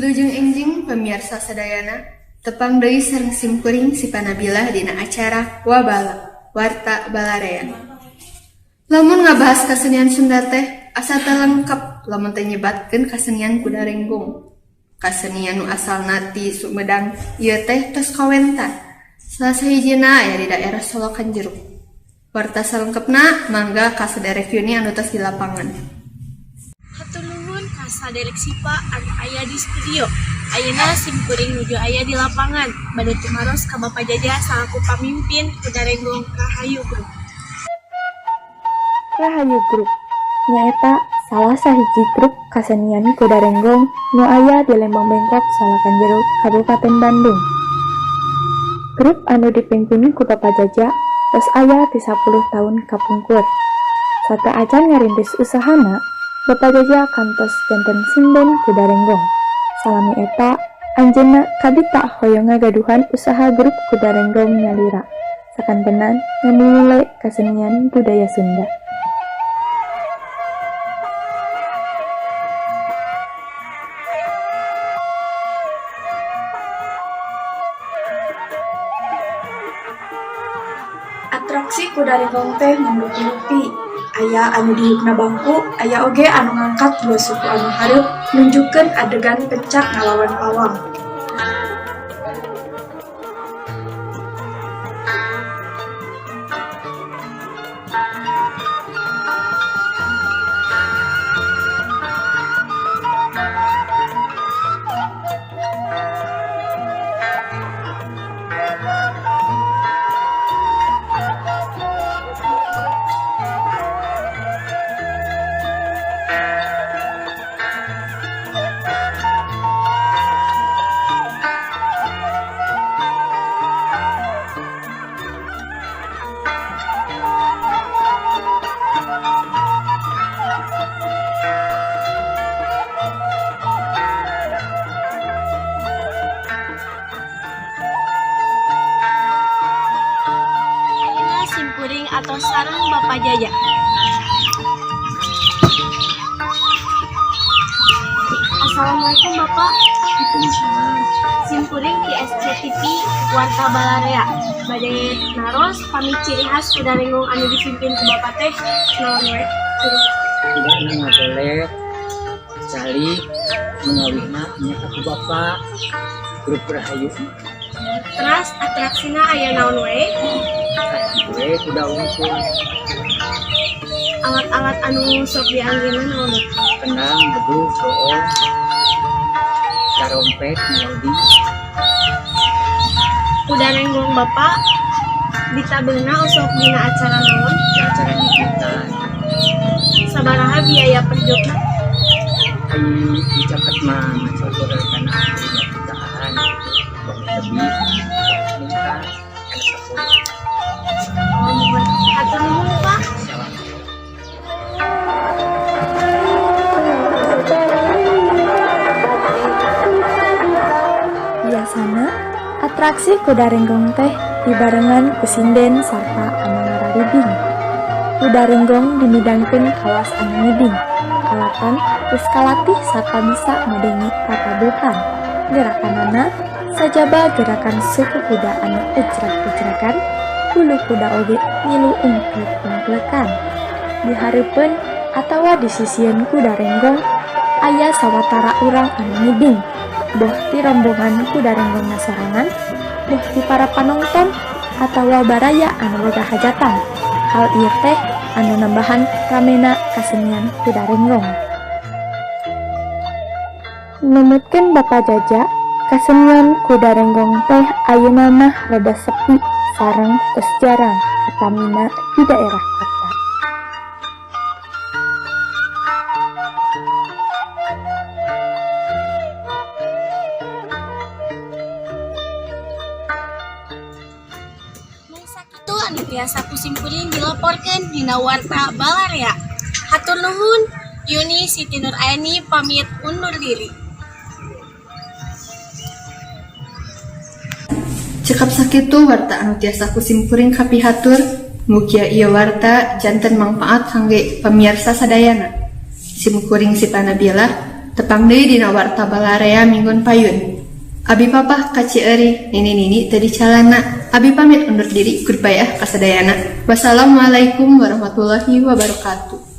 Wilujeng enjing pemirsa sadayana, tepang deui sareng simkuring si Panabilah dina acara Wabala Warta Balarea. Lamun ngabahas kasenian Sunda teh asa teu lengkep lamun teu nyebatkeun kasenian Kudarenggung. Kasenian nu asalna ti Sumedang ieu teh tos kawentar. Salah sahijina aya di daerah Solokan Jeruk. Warta salengkepna mangga ka saderek Yuni anu tos di lapangan. Hatur nuhun ka saderek Sipa anu aya di studio. Ayeuna simkuring nuju aya di lapangan. Bade tumaros ka Bapak Jaja salaku pamimpin Kudarenggung Rahayu Group. Rahayu Group nyaeta salah sahiji grup kasenian Kudarenggung nu aya di Lembang Bengkok, Solokan Jeruk, Kabupaten Bandung. Grup anu dipimpin ku Bapak Jaja tos aya ti 10 tahun kapungkur. Sateuacan ngarintis usahana, Bapak Jaja kantos janten sinden Kudarenggung. Salami eta, anjeunna kadita hoyong ngagaduhan usaha grup Kudarenggung nyalira. Sakantenan ngamimule kasenian budaya Sunda. Atraksi Kudarenggung teh mangrupi-rupi. Aya anu diukna bangku, aya oge anu ngangkat dua suku anu hareup nunjukkeun adegan pencak ngalawan pawang. Simkuring atau sareng Bapak Jaja. Assalamualaikum Bapak. Simkuring di SCTV Warta Balarea. Bade naros pamit ciri khas Kudarenggung anu dipimpin ku Bapak teh naon we? Tidak boleh cali mengawinna nya ku Bapak grup Rahayu. Teras atraksina aya naon we? Gue kuda unggul Alat-alat anu sok dianggina naon we? kendang, beduk, doong, karompet, melodi. Kudarenggung Bapak ditabeungna usok dina acara naon? Acara nyikitan Sabaraha biaya perjokna? ayu dicapat mah macoba dari kana nyakitaan lebih minta kana sepuluh Oh, mohon hatur nuhun Pak. salam. Biasana, atraksi Kudarenggung teh dibarengan ku sinden sarta anu ngarariding. Kudarenggung dimidangkeun kawas anu ngiding. Alatan geus kalatih sarta bisa ngadengi katabuhan. Gerakanana sajaba gerakan suku kuda anu ejrak-ejrakan, bulu kuda oge ngilu ungklek-ungklekan. Dihareupeun atawa disisieun Kudarenggung aya sawatara urang anu ngiding. Boh ti rombongan Kudarenggung sorangan, boh ti para panonton atawa baraya anu boga hajatan. Hal ieu teh anu nambahan ramena kasenian Kudarenggung. Numutkeun Bapak Jaja, kasenian Kudarenggung teh ayeuna mah rada sepi sareng tos jarang utamina di daerah kota. Mung sakitu anu biasa kusimkuring dilaporkeun dina Warta Balarea. Hatur nuhun, Yuni Siti Nur Aini pamit undur diri. Cekap sakitu warta anu tiasa kusimkuring kapihatur, mugia ieu warta janten mangpaat kangge pamirsa sadayana. Simkuring si Panabilah tepang deui dina warta balarea minggon payun. Abi papa kaci eri nini tadi calana. Abi pamit undur diri, goodbye kasadayana. Wassalamualaikum warahmatullahi wabarakatuh.